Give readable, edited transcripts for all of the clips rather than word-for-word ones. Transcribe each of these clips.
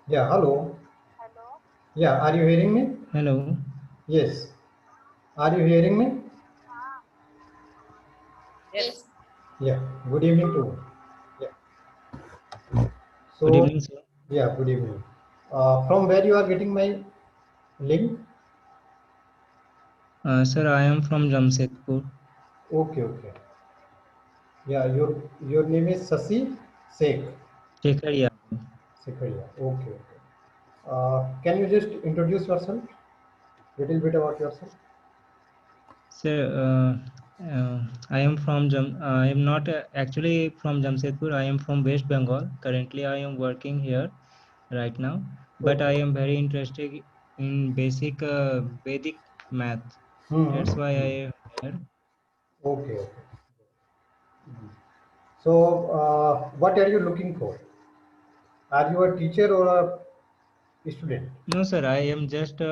Yeah, hello. Yeah, are you hearing me? Hello. Yes. Are you hearing me? Yes. Yeah. Good evening too. Yeah. Good So, evening, sir. yeah, good evening. From where you are getting my link? Sir, I am from Jamshedpur. Okay, okay. Yeah, your name is Sasi Sheikh. Shekhar Yadav. Sekharia. Okay, okay. Can you just introduce yourself? Little bit about yourself. Sir, I am from I am not actually from Jamshedpur. I am from West Bengal. Currently, I am working here right now, but I Okay. am very interested in basic Vedic math. That's why I am here. Okay, okay. So, what are you looking for? Are you a teacher or a student? No, sir, I am just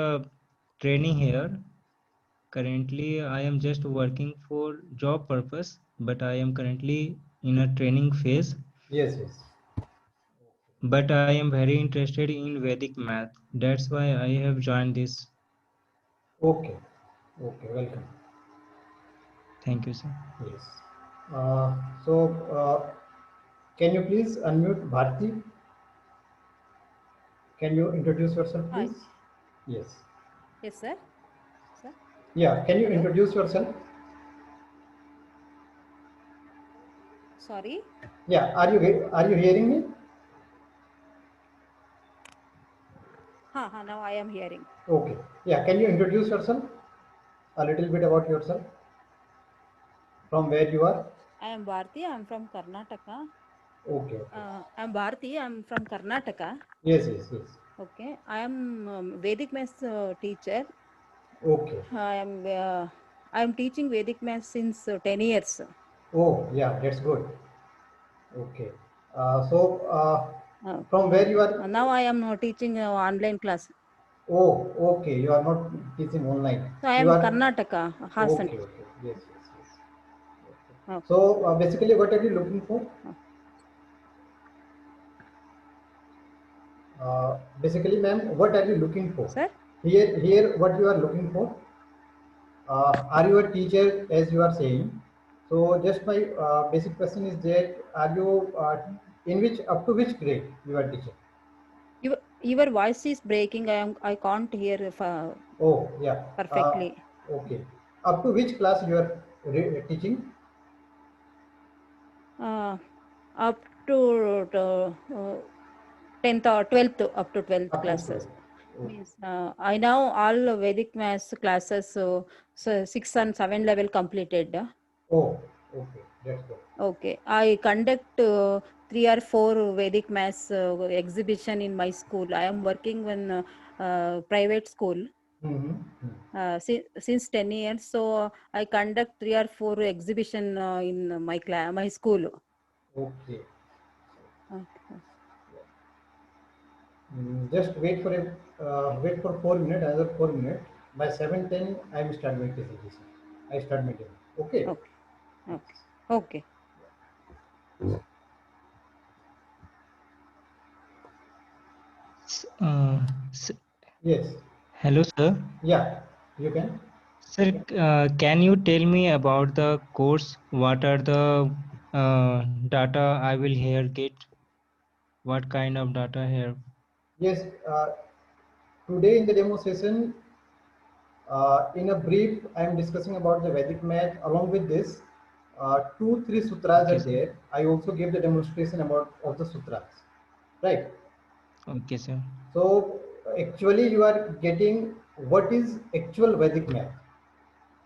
training here. Currently, I am just working for job purpose, but I am currently in a training phase. Yes, yes. But I am very interested in Vedic math. That's why I have joined this. Okay. Okay, welcome. Thank you, sir. Yes. Uh, so, can you please unmute Bharti? Can you introduce yourself, Hi. please? Yes. Yes, sir. Sir. Yeah, can you Hello. introduce yourself? Sorry. Yeah, are you hearing me? Now I am hearing. Okay. Yeah, can you introduce yourself? A little bit about yourself, from where you are? I am Bharti. I am from Karnataka. Okay, okay. I am Bharti. I am from Karnataka. Yes, yes, yes. Okay. I am Vedic Maths teacher. Okay. I am teaching Vedic Maths since 10 years. Oh, yeah, that's good. Okay. So, from where Okay. you are? Now I am teaching online class. Oh, okay. You are not teaching online. So I You am are. Karnataka, Hassan. Okay, okay. Yes, yes, yes. Okay. So, basically, what are you looking for? Basically, ma'am, what are you looking for? Sir. Here, what you are looking for? Are you a teacher, as you are saying? So, just my basic question is that: are you in which up to which grade you are teaching? Your voice is breaking. I can't hear Oh, yeah. perfectly. Okay. Up to which class you are teaching? Up to 10th or 12th, up to 12th Up to 12. classes. Okay. Means I now all Vedic Maths classes, so 6 and 7 level completed. Oh, okay. That's good. Okay, I conduct 3 or 4 Vedic Maths exhibition in my school. I am working in private school since 10 years. So I conduct 3 or 4 exhibition in my school. Okay. Okay. Just wait for 4 minutes, another 4 minutes. By 7:10, I will start my presentation. I start my demo. Okay. Okay. Okay. Okay. Uh, s- Yes. Hello, sir. Yeah. You can. Sir, can you tell me about the course? What are the data I will here get? What kind of data here? Yes. Today in the demo session, in a brief, I am discussing about the Vedic math. Along with this, 2, 3 sutras Okay, are sir. there. I also gave the demonstration about of the sutras, right? Okay, sir. So actually, you are getting what is actual Vedic math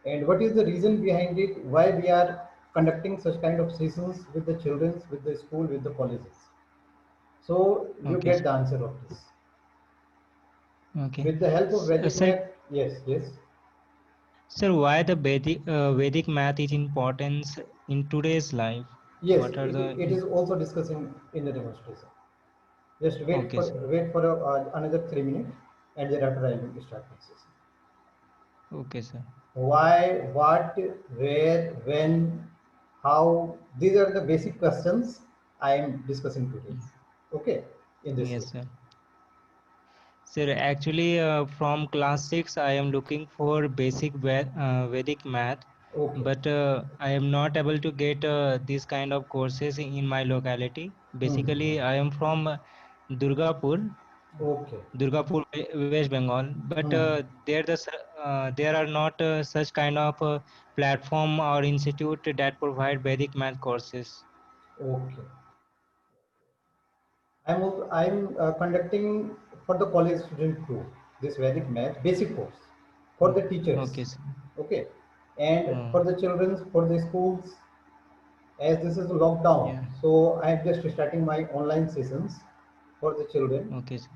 and what is the reason behind it. Why we are conducting such kind of sessions with the children, with the school, with the colleges. So you Okay, get sir. the answer of this Okay. with the help of Vedic Sir, math. Yes, yes. sir, why the Vedic math is important in today's life? Yes, What are the it is also discussing in the demonstration. Just okay, sir. wait for another 3 minutes, and thereafter I will start the session. Okay, sir. Why, what, where, when, how? These are the basic questions I am discussing today. Okay, in this Yes, session. sir. Sir, actually, from class 6, I am looking for basic Vedic math, Okay. but I am not able to get these kind of courses in my locality. Basically, I am from Durgapur, Okay. West Bengal, but there are not such kind of platform or institute that provide Vedic math courses. Okay. I'm conducting for the college student too this Vedic math basic course for the teachers. Okay, sir. Okay, and Uh, for the children, for the schools, as this is a lockdown, yeah. so I am just starting my online sessions for the children. Okay, sir.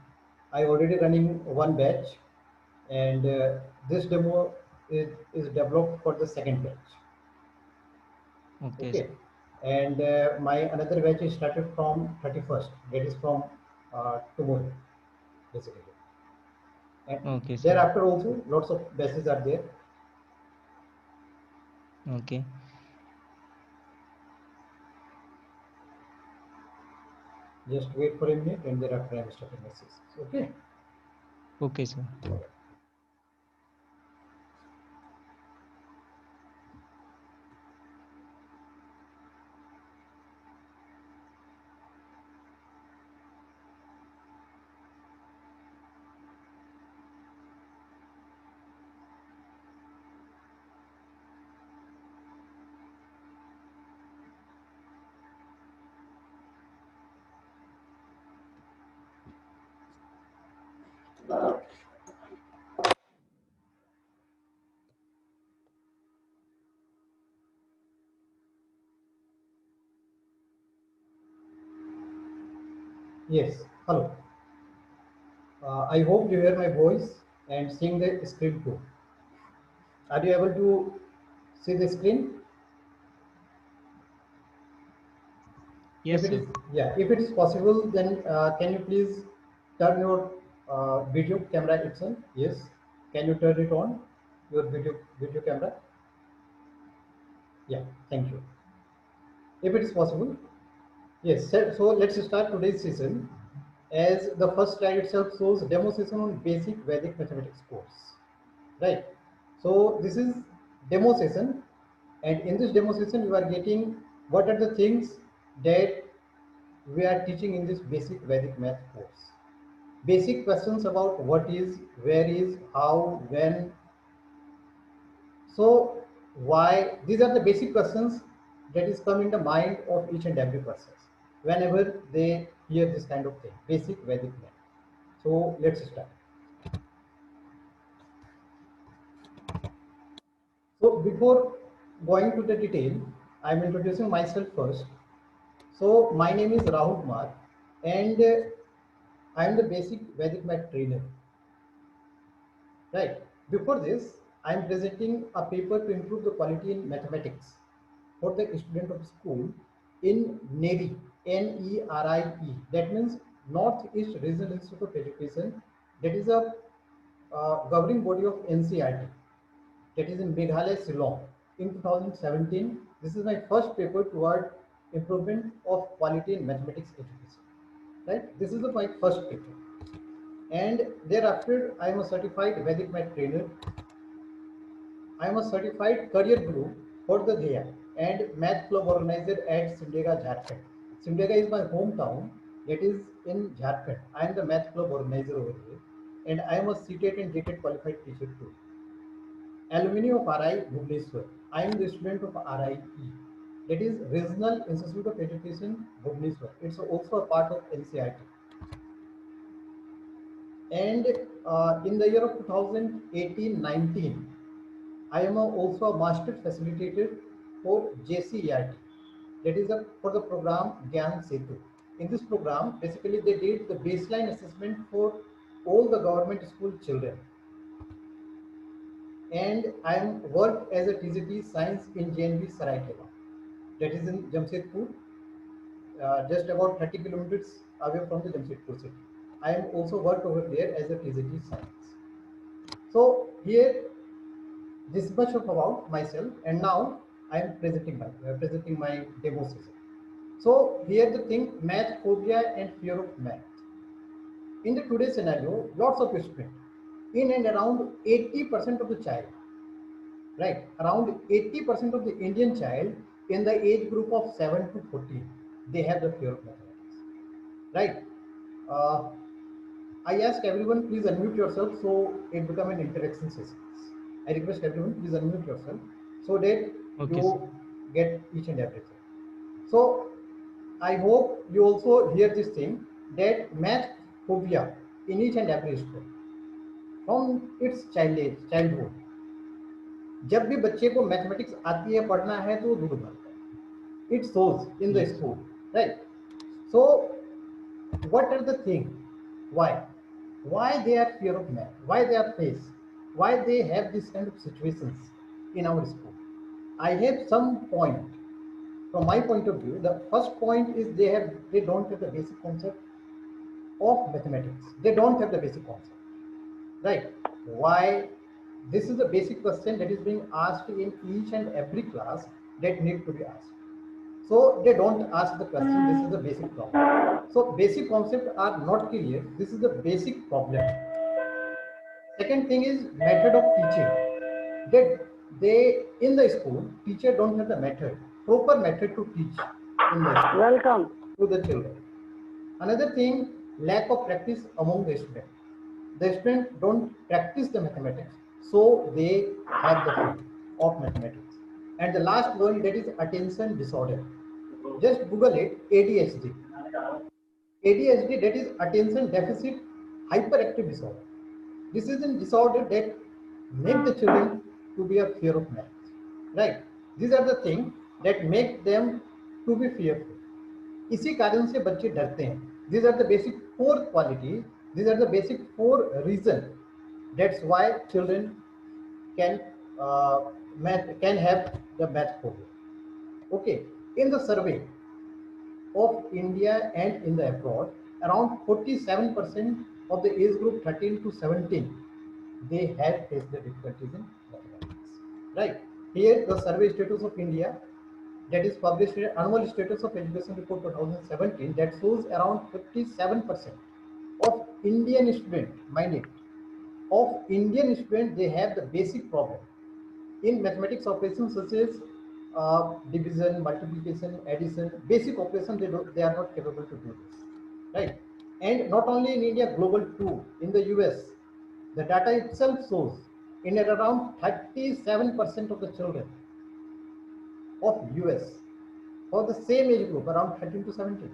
I already running one batch, and this demo is developed for the second batch. Okay, Okay, sir. and my another batch is started from 31st. That is from tomorrow, basically. And Okay, sir. thereafter also lots of batches are there. Okay. Just wait for a minute, and thereafter I am starting my sessions. Okay. Okay, sir. Yes. Hello. I hope you hear my voice and seeing the screen too. Are you able to see the screen? If Yes, it sir. is, yeah, if it is possible, then can you please turn your video camera itself? Yes. Can you turn it on? Your video camera? Yeah. Thank you. If it is possible. Yes. So let's start today's session. As the first slide itself shows demo session on basic Vedic mathematics course. Right. So this is demo session, and in this demo session you are getting what are the things that we are teaching in this basic Vedic math course. Basic questions about what is, where is, how, when, so why. These are the basic questions that is come in the mind of each and every person whenever they hear this kind of thing, basic Vedic math. So let's start. So before going to the detail, I'm introducing myself first. So my name is Rahul Kumar, and I'm the basic Vedic math trainer. Right. Before this, I'm presenting a paper to improve the quality in mathematics for the student of school in NERI, NERIE. That means Northeast Regional Institute of Education. That is a governing body of NCRT. That is in Meghalaya, Shillong. In 2017, this is my first paper toward improvement of quality in mathematics education. Right? This is my first paper. And thereafter, I am a certified Vedic math trainer. I am a certified career guru for the Dheya and math club organizer at Simdega, Jharkhand. Simdega is my hometown. That is in Jharkhand. I am the math club organizer over here, and I am a seated and JTET qualified teacher too. Alumni of RI Bhubaneswar. I am the student of RIE. That is Regional Institute of Education Bhubaneswar. It's also a part of NCRT. And in the year of 2018-19, I am also a master facilitator for JCERT. That is for the program Gyan Setu. In this program, basically they did the baseline assessment for all the government school children. And I am worked as a TGT Science in JNV Saraikela. That is in Jamshedpur, just about 30 kilometers away from the Jamshedpur city. I am also worked over there as a TGT Science. So here, this much of about myself, and now I am presenting my demo session. So here the thing, math phobia and fear of math. in the today's scenario, lots of students, in and around 80% of the child, right? Around 80% of the Indian child in the age group of 7 to 14, they have the fear of mathematics, right? Uh, I ask everyone, please unmute yourself so it become an interaction session. I request everyone, please unmute yourself so that Okay, sir. you get each and everything. So I hope you also hear this thing that math phobia in each and every school from its childhood. जब भी बच्चे को mathematics आती है पढ़ना है तो वो दूर भागता है. It shows in the Yes. school, right? So what are the things? Why? Why they are fear of math? Why they are faced? Why they have this kind of situations in our school? I have some point. From my point of view, the first point is they don't have the basic concept of mathematics. They don't have the basic concept, right? Why? This is the basic question that is being asked in each and every class that need to be asked. So they don't ask the question. This is the basic problem. So basic concepts are not clear. This is the basic problem. Second thing is method of teaching. That they in the school teacher don't have the method, proper method to teach in the school. Welcome. To the children. Another thing, lack of practice among the students. The students don't practice the mathematics, so they have the fear of mathematics. And the last one, that is attention disorder. Just Google it, ADHD. ADHD, that is attention deficit hyperactive disorder. This is a disorder that make the children to be a fear of math, right? These are the things that make them to be fearful. इसी कारण से बच्चे डरते हैं. These are the basic four qualities. These are the basic four reasons. That's why children can have the math phobia. Okay. In the survey of India and in the abroad, around 47% of the age group 13 to 17, they have faced the difficulties in mathematics. Right. Here the survey status of India, that is published in annual status of education report 2017, that shows around 57% of Indian students, mind it, of Indian students, they have the basic problem in mathematics operations such as division, multiplication, addition, basic operations. They are not capable to do this, right? And not only in India, global too. In the US, the data itself shows in and around 37% of the children of US for the same age group, around 13 to 17,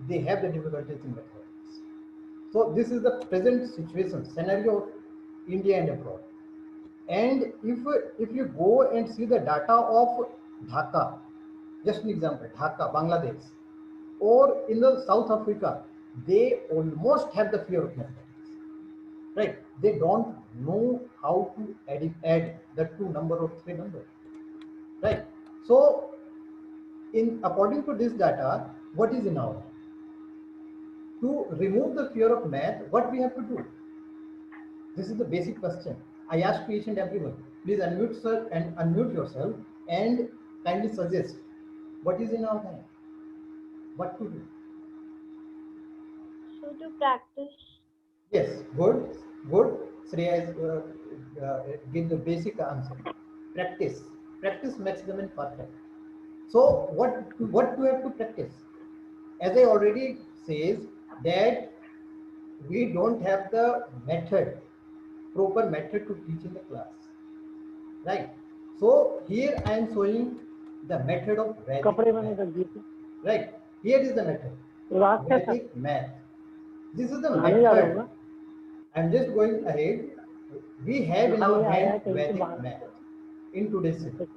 they have the difficulties in mathematics. So this is the present situation, scenario of India and abroad. And if you go and see the data of Dhaka, just an example, Dhaka, Bangladesh, or in the South Africa, they almost have the fear of mathematics, right? They don't know how to add the two number or three number, right? So according to this data, what is in our hand? To remove the fear of math, what we have to do? This is the basic question. I ask to each and everyone, please unmute sir and unmute yourself and kindly suggest what is in our hand, what to do. So to practice. Yes, good. Shreya is give the basic answer. Practice makes them in perfect. So what do we have to practice? As I already says that we don't have the proper method to teach in the class, right? So here I am showing the method of Vedic math. Right? Here is the method. Vedic math. This is the method. I am just going ahead. We have in our hand Vedic math in today's system.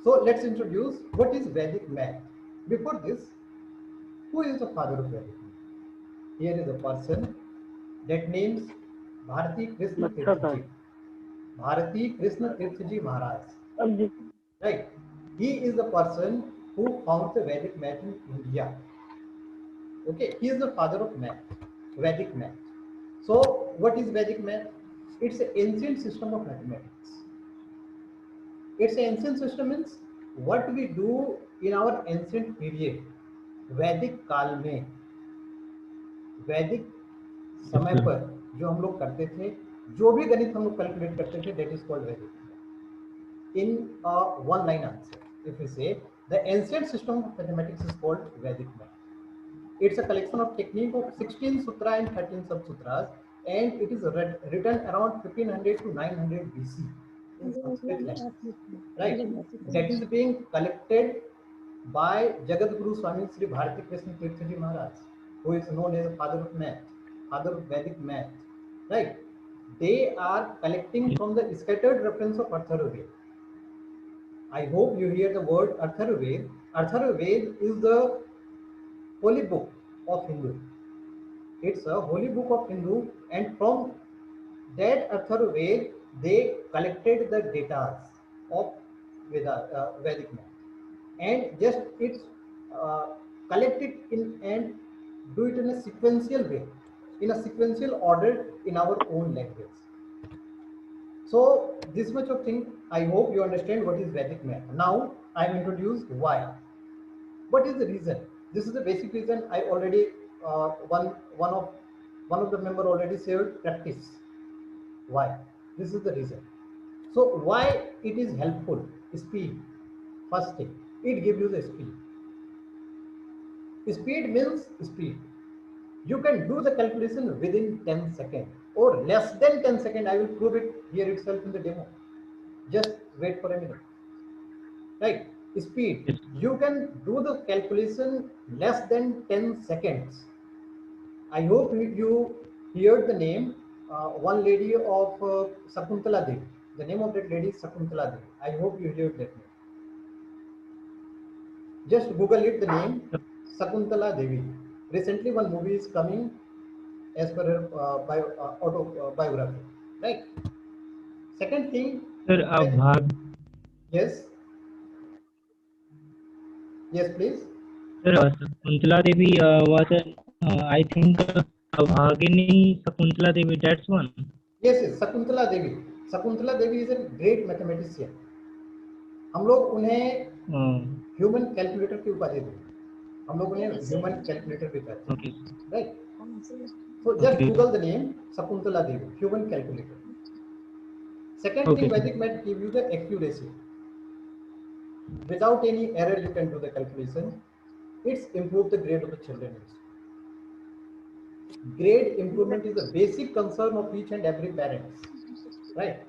So let's introduce what is Vedic math. Before this, who is the father of Vedic math? Here is a person that names Bharati Krishna Tirthji. Bharati Krishna Tirthji Maharaj. Right? He is the person who found the Vedic math in India. Okay, he is the father of math, Vedic math. So what is Vedic math? It's an ancient system of mathematics. It's an ancient system means what we do in our ancient period, Vedic Kal mein, Vedic समय पर जो हम लोग करते थे, जो भी गणित हम लोग कैलकुलेट करते थे, that is called Vedic. In one line answer if you say the ancient system of mathematics is called Vedic math. It's a collection of technique of 16 sutra and 13 sub-sutras, and it is written around 1500 to 900 BC in Sanskrit language. Right? That is being collected by Jagat Guru Swami Sri Bharati Krishna Tirtha Ji Maharaj, who is known as father of math, father of Vedic math. Right? They are collecting from the scattered reference of Atharvaveda. I hope you hear the word Atharvaveda. Atharvaveda is the holy book of Hindu. It's a holy book of Hindu, and from that Atharvaveda they collected the data of Vedic math, and just it's collect it in and do it in a sequential way, in a sequential order in our own language. So this much of thing, I hope you understand what is Vedic math. Now I am introduced why. What is the reason? This is the basic reason. I already one of the member already said practice. Why? This is the reason. So why it is helpful? Speed. First thing, it gives you the speed. Speed means speed. You can do the calculation within 10 seconds or less than 10 seconds. I will prove it here itself in the demo. Just wait for a minute. Right? Speed. You can do the calculation less than 10 seconds. I hope you heard the name, one lady of Sakuntala Devi. The name of that lady is Sakuntala Devi. I hope you heard that name. Just Google it, the name Sakuntala Devi. Recently, one movie is coming as per her autobiography. Right? Second thing. Sir, Yes. Yes, please. Sir, Sakuntala Devi was, I think, Bhagini Sakuntala Devi, that's one. Yes, Sakuntala Devi. Sakuntala Devi is a great mathematician. हम लोग उन्हें human calculator की उपाधि दी, हम लोग उन्हें human calculator भी कहते हैं, right? So just Google the name Sakuntala Devi, human calculator. Second thing, Vedic math give you the accuracy. Without any error, you can do the calculation. It's improved the grade of the children. Grade improvement is the basic concern of each and every parent, right?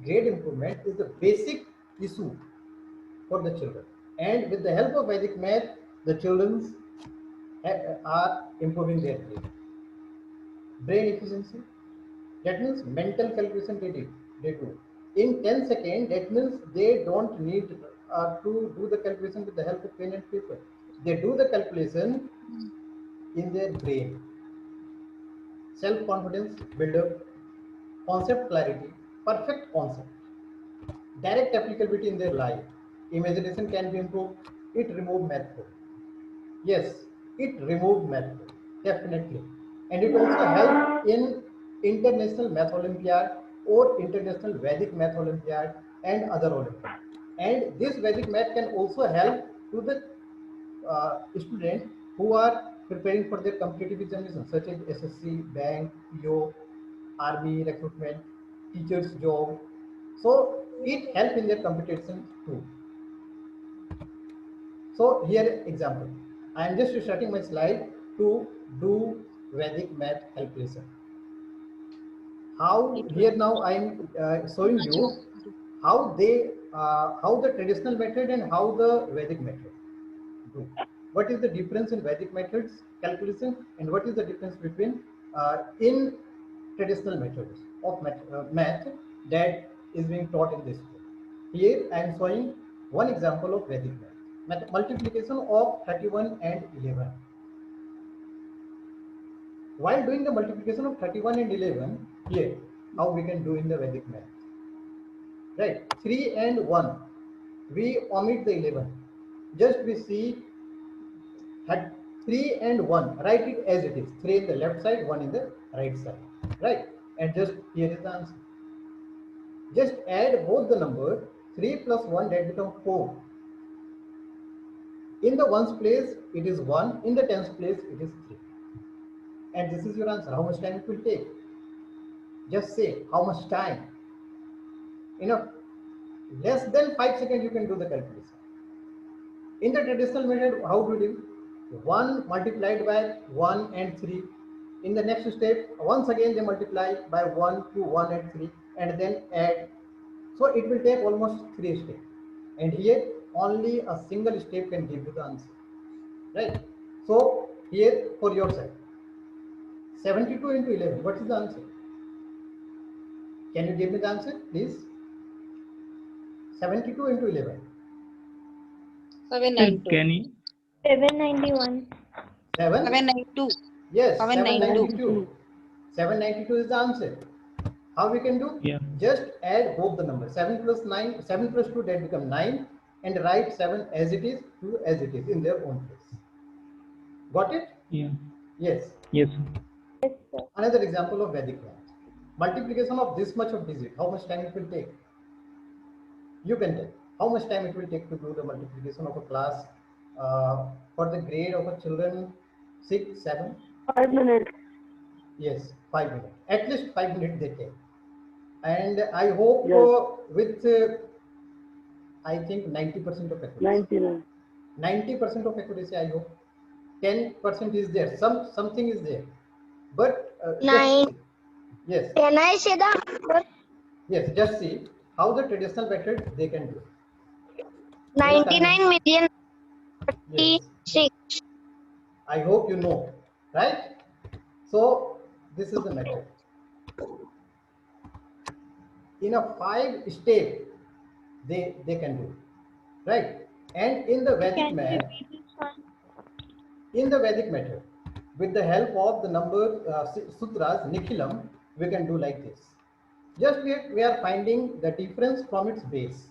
Grade improvement is the basic issue for the children, and with the help of Vedic math, the children are improving their grade. Brain efficiency, that means mental calculation they do in 10 seconds. That means they don't need to do the calculation with the help of pen and paper. They do the calculation in their brain. Self-confidence build-up, concept clarity, perfect concept, direct applicability in their life. Imagination can be improved. It removed math. Yes, it removed math, definitely. And it also helped in International Math Olympiad or International Vedic Math Olympiad and other Olympiad. And this Vedic math can also help to the students who are preparing for their competitive examinations such as SSC, bank, PO, army recruitment, teachers job. So it helps in their competition too. So here example, I am just starting my slide to do Vedic math calculation. How here now I am showing you how the traditional method and how the Vedic method do. What is the difference in Vedic methods calculation and what is the difference between in traditional methods of math that is being taught in this book. Here I am showing one example of Vedic math. Multiplication of 31 and 11. While doing the multiplication of 31 and 11, here how we can do in the Vedic math. Right, 3 and 1, we omit the 11. Just we see 3 and 1, write it as it is. 3 in the left side, 1 in the right side. Right, and just here is the answer. Just add both the number 3 plus 1, that becomes 4. In the ones place it is 1, in the tens place it is 3. And this is your answer. How much time it will take? Just say how much time. Less than 5 seconds you can do the calculation. In the traditional method, how to do? 1 multiplied by 1 and 3. In the next step, once again they multiply by 1 to 1 and 3 and then add. So it will take almost 3 steps. And here only a single step can give you the answer. Right? So here for yourself, 72 into 11, what is the answer? Can you give me the answer, please? 72 into 11. Sir, 792. can you? 791. 7? 792. Yes, 792. 792 is the answer. How we can do? Yeah. Just add both the numbers. 7 plus 9, 7 plus 2, that become 9, and write 7 as it is, 2 as it is in their own place. Got it? Yeah. Yes. Yes. Yes, sir. Another example of Vedic math. Multiplication of this much of digit. How much time it will take? You can tell. How much time it will take to do the multiplication of a class for the grade of a children 6, 7? 5 minutes. Yes, 5 minutes. At least 5 minutes they take. And I hope Yes. with I think 90% of accuracy. 99. 90% of accuracy, I hope. 10% is there. Something is there. But Nine. just see. Yes, Can I say the answer? yes, just see how the traditional method they can do. 99 million Yes, 36. I hope you know, right? So this is the method. In a 5 step, they can do, right? And in the Vedic math, in the Vedic method, with the help of the number sutras, Nikhilam, we can do like this. Just we are finding the difference from its base.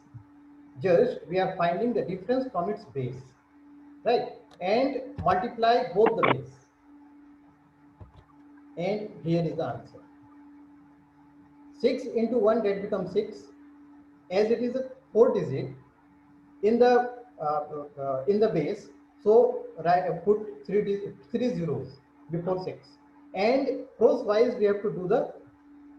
Just we are finding the difference from its base, right? And multiply both the base. And here is the answer. 6 into 1, that becomes 6. As it is a 4 digit in the base, so put 3 zeros before 6, and crosswise we have to do the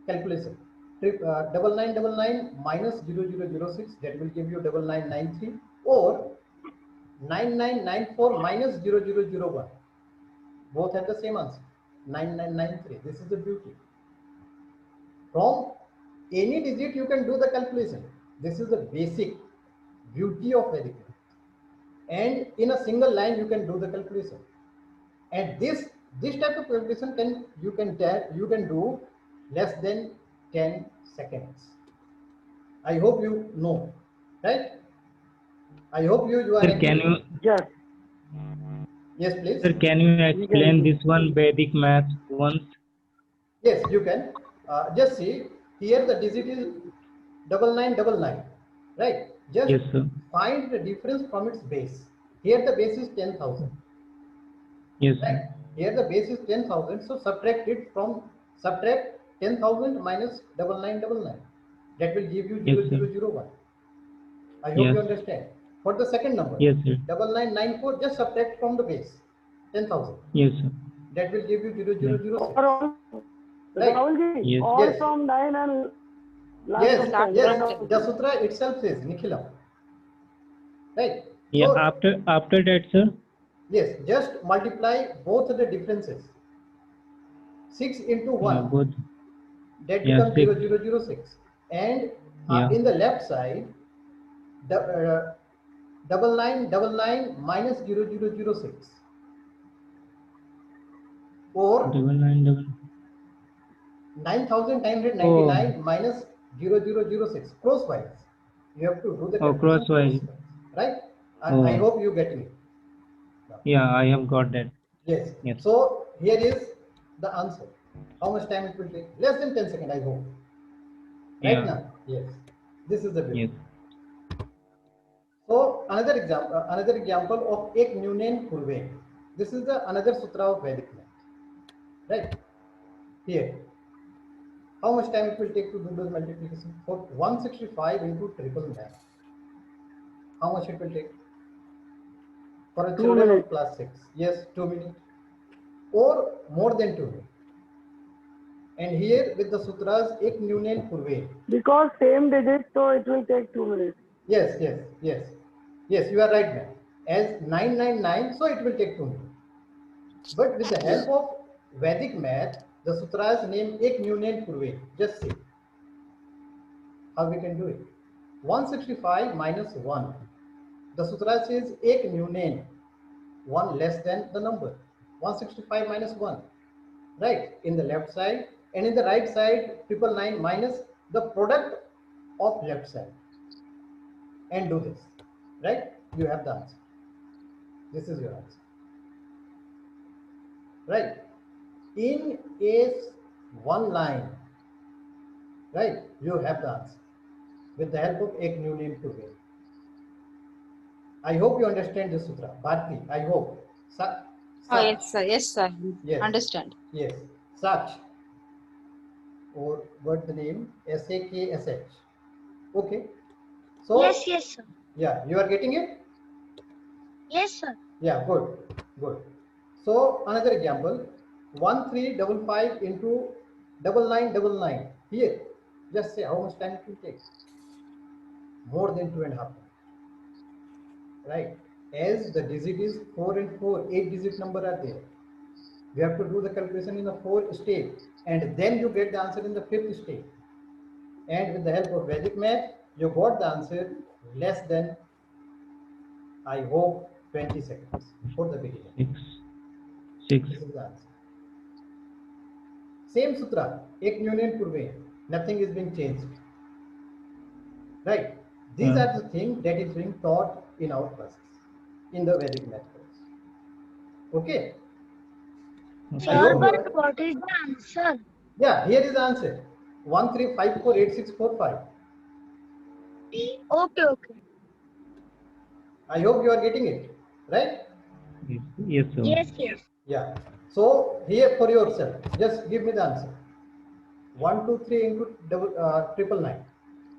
calculation. 9999 minus 0006, that will give you 9993, or 9994 minus 0001. Both have the same answer, 9993. This is the beauty. From any digit you can do the calculation. This is the basic beauty of Vedic math. And in a single line you can do the calculation. And this type of calculation you can do less than 10 seconds. I hope you know, right? I hope you are. Sir, can you? Yes. Yes, please. Sir, can you explain this one Vedic math once? Yes, you can. Just see here the digit is 9999, right? Just Yes, sir. find the difference from its base. Here the base is 10,000. Yes, Right? sir. Here the base is 10,000. So subtract 10,000 minus 9999. That will give you Yes, sir. 0001. I hope Yes. you understand. For the second number, Yes, sir. 9994, just subtract from the base 10,000. Yes, sir. That will give you 0006. Or all, Right. Rahulji, Yes. all Yes. from 9 and last Yes, of 10. yes. The sutra itself says Nikhilam. Right. Yeah. So, After that, sir. yes, just multiply both the differences. 6 into 1. Yeah, both. That Yeah, becomes 6. 0006. And Yeah. in the left side, 9999 minus 0006, or 9999. 9999 minus 0006, crosswise. You have to do the Oh, calculation crosswise. right? I Oh. hope you get me. Yeah, I have got that. Yes. Yes. So here is the answer. How much time it will take? Less than 10 seconds, I hope. Right Yeah. now? Yes. This is the beauty. Yes. So another example of ek nunen purve. This is the another sutra of Vedic math. Right? Here. How much time it will take to do the multiplication? For 165 into triple math. How much it will take? For a 2 children of minutes. class 6. Yes, 2 minutes. or more than 2. And here with the sutras, ek nyunen purve. Because same digit, so it will take 2 minutes. Yes, you are right, ma'am. As 999, so it will take 2 minutes. But with the help of Vedic math, the sutras name ek nyunen purve. Just see how we can do it. 165 minus 1. The sutra says ek nyunen, 1 less than the number. 165 minus 1. Right, in the left side, and in the right side 999 minus the product of left side, and do this. Right, you have the answer. This is your answer. Right, in one line, right, you have the answer with the help of ek nyunen purve. I hope you understand this sutra. Bharti, I hope. Oh, yes, sir. Yes, sir. Yes. Understand. Yes, Saksh, or what the name? SAKSH. Okay. So Yes, yes, sir. yeah, you are getting it. Yes, sir. Yeah, good. So another example: 1355 into 9999. Here, just say how much time it will take. More than 2.5 minutes. Right? As the digit is 4 and 4, 8-digit number are there. We have to do the calculation in the 4th stage, and then you get the answer in the 5th stage. And with the help of Vedic math, you got the answer less than, I hope, 20 seconds for the beginning. 6. This is the answer. Same sutra, ek nyunen purve, nothing is being changed. Right? These are the things that is being taught in our classes, in the Vedic math course. Okay? Sir, but what is the answer? Yeah, here is the answer. 13548645. Okay. I hope you are getting it, right? Yes, sir. Yes. Yeah. So here for yourself, just give me the answer. 123 into 999.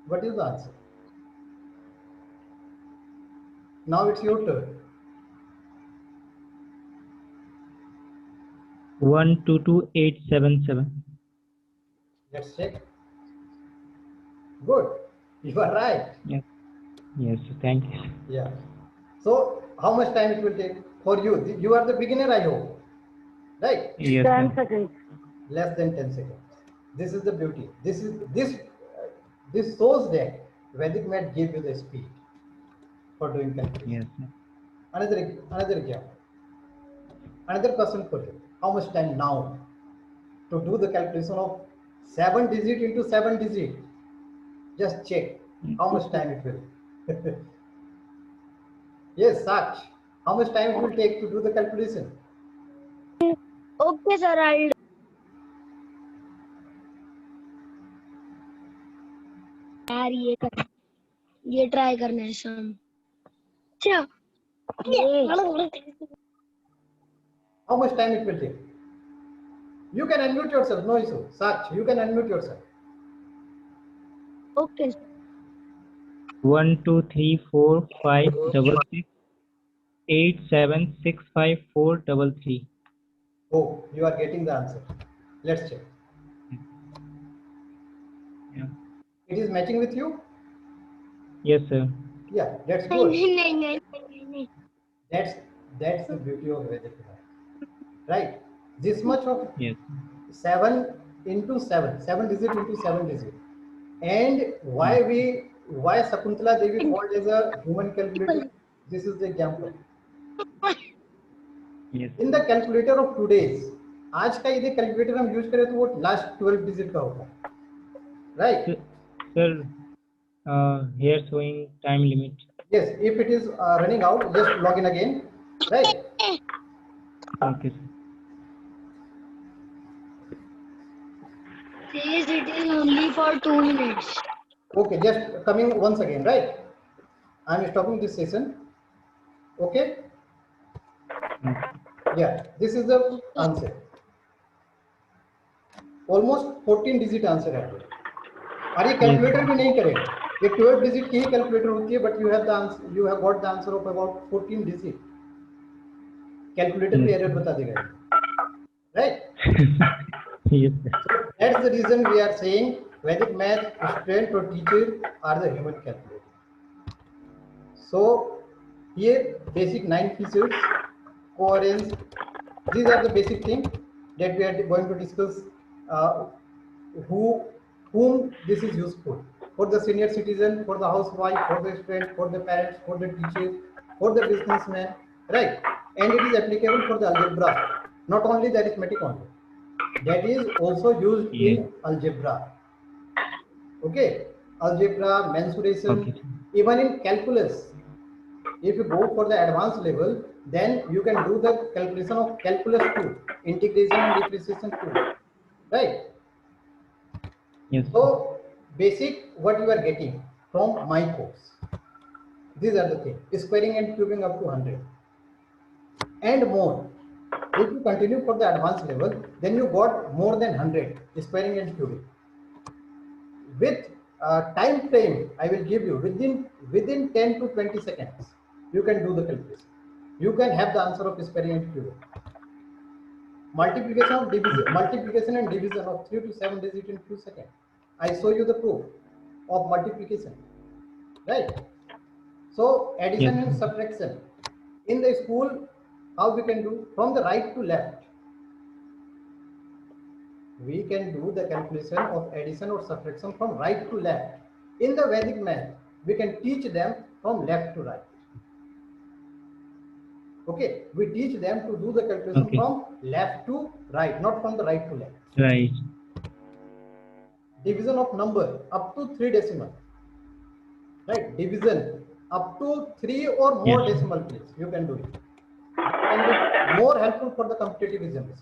What is the answer? Now it's your turn. 122877. Let's check. Good. You are right. Yes. Yes, thank you. Yeah. So how much time it will take for you? You are the beginner, I hope. Right? Yes, 10 sir. seconds. Less than 10 seconds. This is the beauty. This shows that Vedic math gave you the speed for doing calculation. Yes, sir. Another example. Another question for you. How much time now to do the calculation of 7 digit into 7 digit? Just check how much time it will. Yes, Saksh. How much time it will take to do the calculation? Okay, sir. I'll. यार ये try करना है सम. अच्छा. How much time it will take? You can unmute yourself, no issue. Saksh, you can unmute yourself. Okay. 1 2 3 4 5 6 6 8 7 6 5 4 3. Oh, you are getting the answer. Let's check. Yeah. It is matching with you? Yes, sir. Yeah, that's good. नहीं. That's the beauty of Vedic math. Right? This much of Yes. 7 into 7 digit into 7 digit. And why Sakuntala Devi called as a human calculator? This is the example. Yes. In the calculator of today's, आज का यदि calculator हम use करें तो वो last 12 digit का होगा. Right? Sir, here showing time limit. Yes, if it is running out, just log in again. Right? Okay, sir. Says it is only for 2 minutes. Okay, just coming once again, right? I am stopping this session. Okay? Yeah, this is the answer. Almost 14 digit answer है. और ये calculator भी नहीं करेगा. ये 12 digit की ही calculator होती है, but you have the answer. You have got the answer of about 14 digit. Calculator भी error बता देगा. right? Yes, sir. So that's the reason we are saying Vedic math, student or teacher are the human calculator. So here basic 9 features, coherence, these are the basic things that we are going to discuss. uh, whom this is useful for the senior citizen, for the housewife, for the student, for the parents, for the teachers, for the businessman, right? And it is applicable for the algebra, not only the arithmetic only. That is also used Yeah. in algebra. Okay, algebra, mensuration, Okay. even in calculus. If you go for the advanced level, then you can do the calculation of calculus too, integration and differentiation too, right? Yes, sir. So basic what you are getting from my course. These are the things, squaring and cubing up to 100 and more. If you continue for the advanced level, then you got more than 100 squaring and cubing. With time frame, I will give you within 10 to 20 seconds, you can do the calculation. You can have the answer of squaring and cubing. Multiplication of division, multiplication and division of 3 to 7 digits in few seconds. I show you the proof of multiplication, right? So addition Yes, and sir. subtraction in the school, how we can do from the right to left. We can do the calculation of addition or subtraction from right to left. In the Vedic math, we can teach them from left to right. Okay, we teach them to do the calculation Okay. from left to right, not from the right to left. Right. Division of number up to 3 decimal, right? Division up to 3 or more Yes. decimal place, you can do it. And it's more helpful for the competitive exams.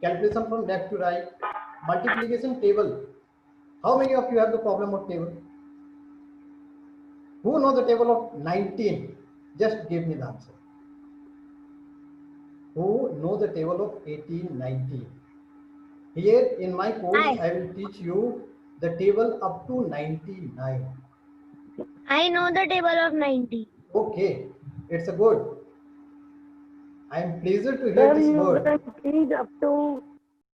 Calculation from left to right, multiplication table. How many of you have the problem of table? Who know the table of 19? Just give me the answer. Who know the table of 18, 19? Here in my course, I will teach you the table up to 99. I know the table of 90. Okay, it's a good. I am pleased to hear Sir, this you word. can teach up to